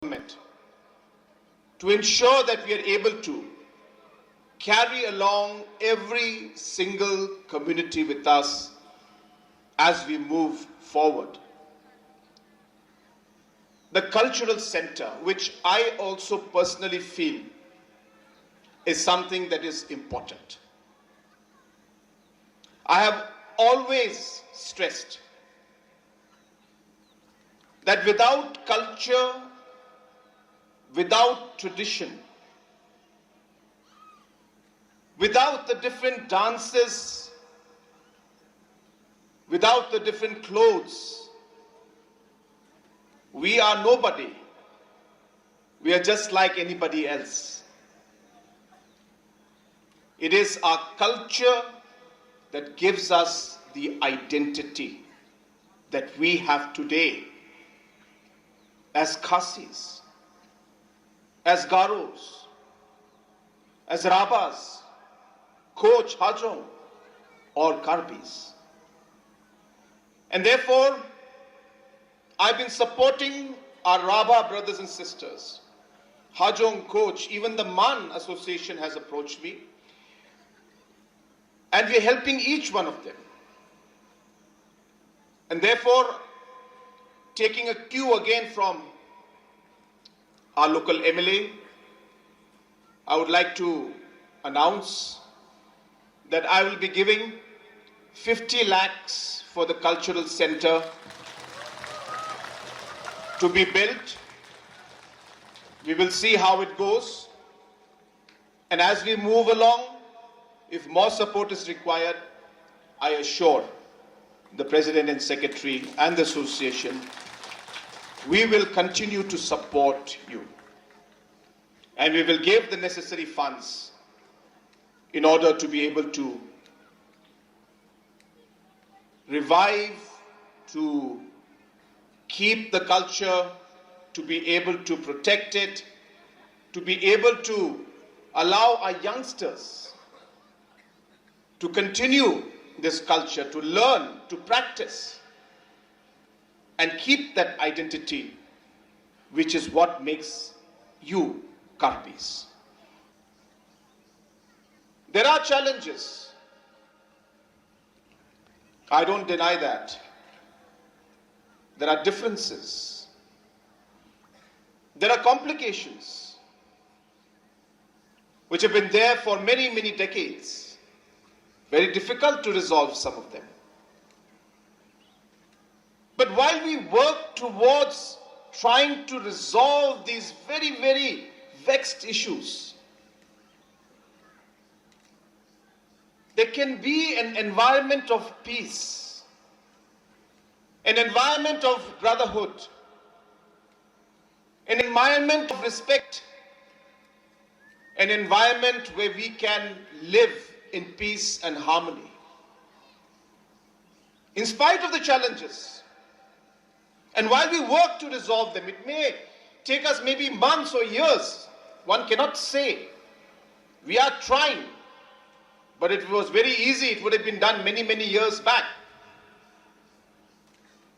government to ensure that we are able to carry along every single community with us as we move forward. The cultural center, which I also personally feel is something that is important. I have always stressed that without culture, without tradition, without the different dances, without the different clothes, we are nobody. We are just like anybody else. It is our culture that gives us the identity that we have today as Khasis, as Garos, as Rabas, Koch, Hajong, or Karbis. And therefore, I've been supporting our Rabha brothers and sisters. Hajong, Koch, even the Man Association has approached me. And we're helping each one of them. And therefore, taking a cue again from our local MLA, I would like to announce that I will be giving 50 lakhs for the cultural center to be built. We will see how it goes. And as we move along, if more support is required, I assure the President and Secretary and the Association, we will continue to support you. And we will give the necessary funds in order to be able to revive, to keep the culture, to be able to protect it, to be able to allow our youngsters to continue this culture, to learn, to practice, and keep that identity, which is what makes you Karbis. There are challenges. I don't deny that. There are differences. There are complications which have been there for many, many decades. Very difficult to resolve some of them. But while we work towards trying to resolve these very, very vexed issues, there can be an environment of peace, an environment of brotherhood, an environment of respect, an environment where we can live in peace and harmony. In spite of the challenges, and while we work to resolve them, it may take us maybe months or years. One cannot say. We are trying. But if it was very easy, it would have been done many, many years back.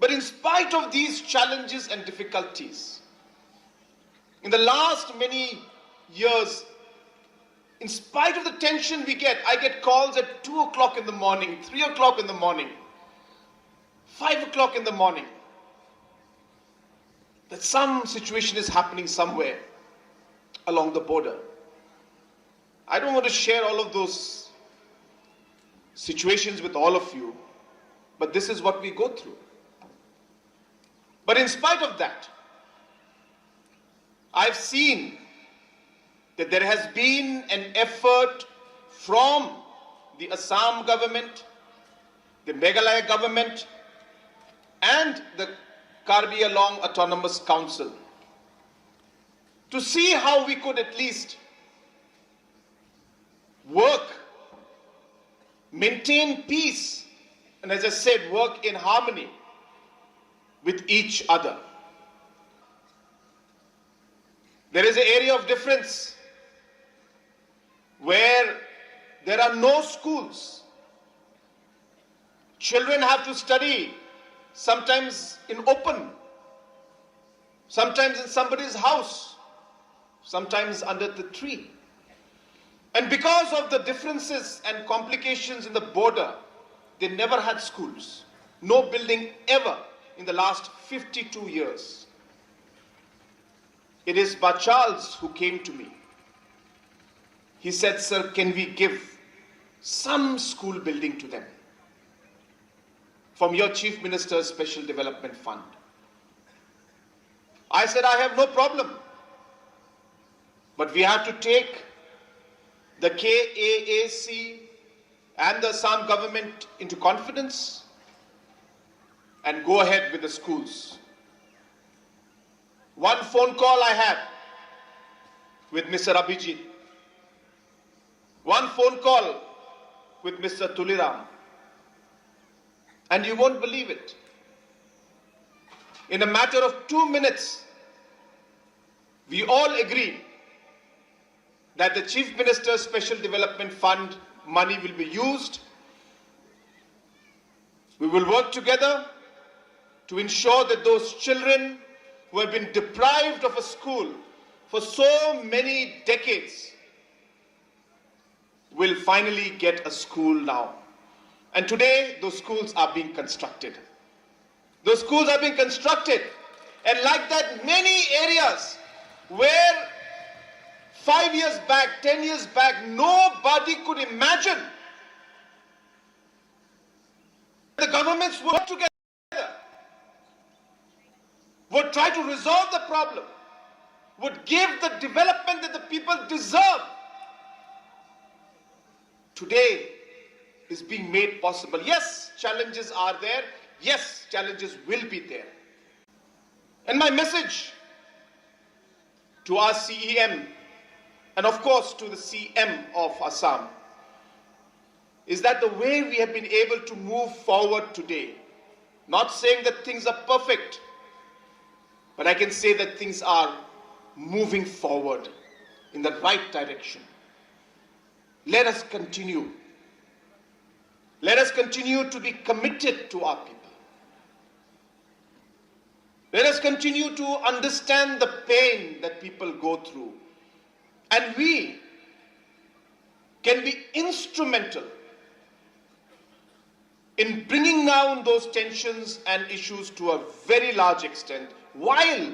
But in spite of these challenges and difficulties, in the last many years, in spite of the tension we get, I get calls at 2 o'clock in the morning, 3 o'clock in the morning, 5 o'clock in the morning, that some situation is happening somewhere along the border. I don't want to share all of those situations with all of you, but this is what we go through. But in spite of that, I've seen that there has been an effort from the Assam government, the Meghalaya government, and the Karbi Anglong Autonomous Council to see how we could at least work, maintain peace, and as I said, work in harmony with each other. There is an area of difference where there are no schools. Children have to study sometimes in open. sometimes in somebody's house, sometimes under the tree. And because of the differences and complications in the border, they never had schools. No building ever in the last 52 years. It is Charles who came to me. He said, "Sir, can we give some school building to them from your Chief Minister's Special Development Fund?" I said, "I have no problem. But we have to take the KAAC and the Assam government into confidence and go ahead with the schools." One phone call I had with Mr. Abhijit, one phone call with Mr. Tuliram, and you won't believe it. In a matter of 2 minutes, we all agreed that the Chief Minister's Special Development Fund money will be used. We will work together to ensure that those children who have been deprived of a school for so many decades will finally get a school now. And today, those schools are being constructed. Those schools are being constructed. And like that, many areas where 5 years back, 10 years back, nobody could imagine the governments would work together, would try to resolve the problem, would give the development that the people deserve. Today is being made possible. Yes, challenges are there. Yes, challenges will be there. And my message to our CEM, and of course to the CM of Assam, is that the way we have been able to move forward today, not saying that things are perfect, but I can say that things are moving forward in the right direction. Let us continue. Let us continue to be committed to our people. Let us continue to understand the pain that people go through. And we can be instrumental in bringing down those tensions and issues to a very large extent while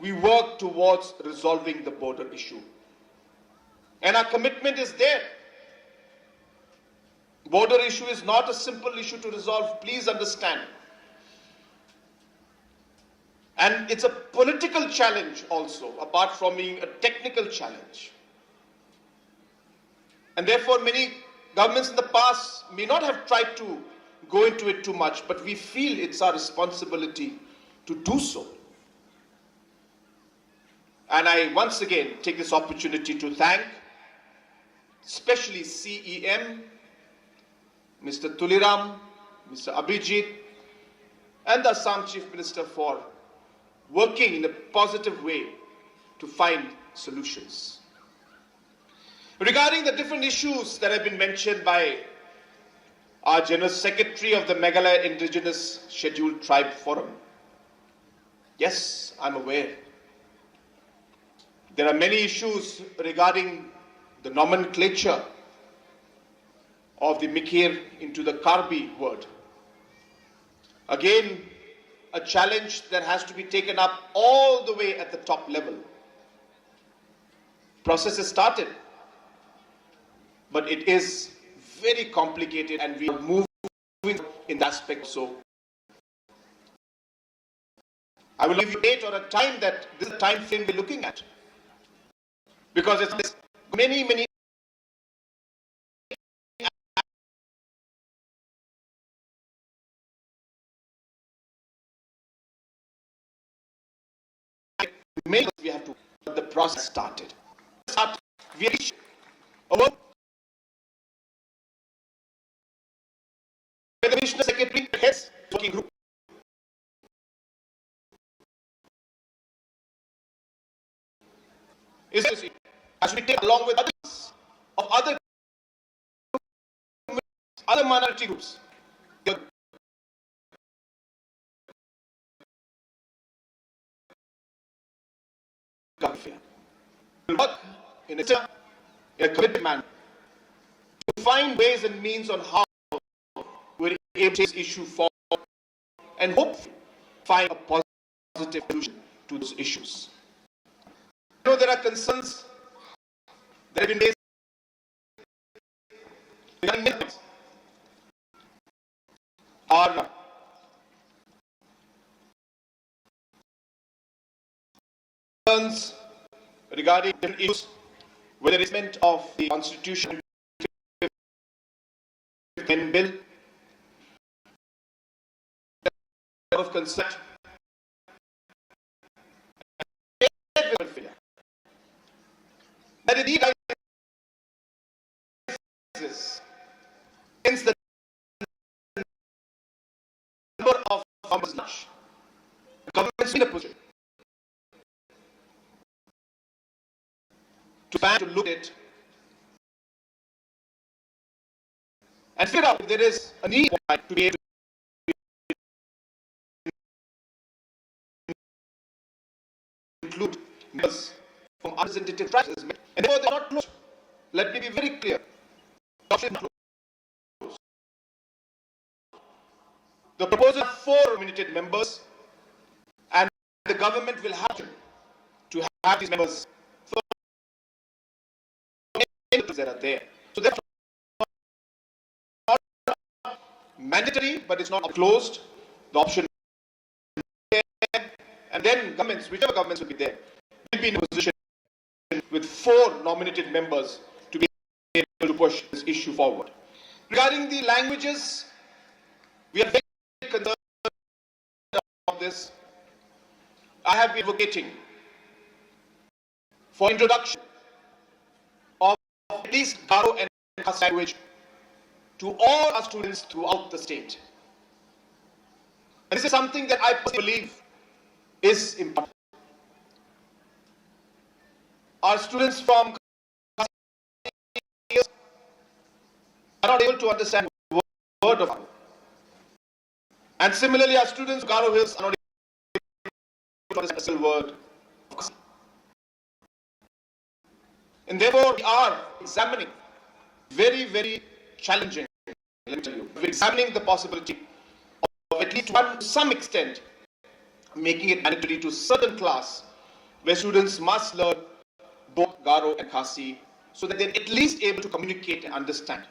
we work towards resolving the border issue. And our commitment is there. Border issue is not a simple issue to resolve, please understand. And it's a political challenge also, apart from being a technical challenge. And therefore, many governments in the past may not have tried to go into it too much, but we feel it's our responsibility to do so. And I once again take this opportunity to thank especially CEM, Mr. Tuliram, Mr. Abhijit, and the Assam Chief Minister for working in a positive way to find solutions. Regarding the different issues that have been mentioned by our General Secretary of the Meghalaya Indigenous Scheduled Tribe Forum, yes, I'm aware. There are many issues regarding the nomenclature of the Mikir into the Karbi word. Again, a challenge that has to be taken up all the way at the top level. Process has started, but it is very complicated and we are moving in that aspect. So I will give you a date or a time that this is the time frame we're looking at, because it's many we have to, the process started. We reached over the Commissioner Secretary heads working group. Is as we take along with others of other minority groups. government. We will work in a committed manner to find ways and means on how we're able to take this issue forward and hopefully find a positive solution to those issues. I know there are concerns that have been raised regarding our concerns regarding different issues, whether it's meant of the Constitution and bill of consent that indeed since the number of farmers large, the government's in a position to look at it and figure out if there is a need to be able to include members from unrepresentative tribes, and therefore they are not closed. Let me be very clear. The proposal of 4 nominated members, and the government will have to have these members that are there. So therefore, not mandatory, but it's not closed. The option is there, and then governments, whichever governments will be there, will be in a position with 4 nominated members to be able to push this issue forward. Regarding the languages, we are very concerned about this. I have been advocating for introduction of at least Garo and Khas language to all our students throughout the state. And this is something that I personally believe is important. Our students from Khas are not able to understand a word of it. And similarly, our students from Garo Hills are not able to understand a single word of Khasi. And therefore, we are examining very, very challenging, let me tell you, we're examining the possibility of at least one, to some extent, making it mandatory to a certain class where students must learn both Garo and Khasi so that they're at least able to communicate and understand.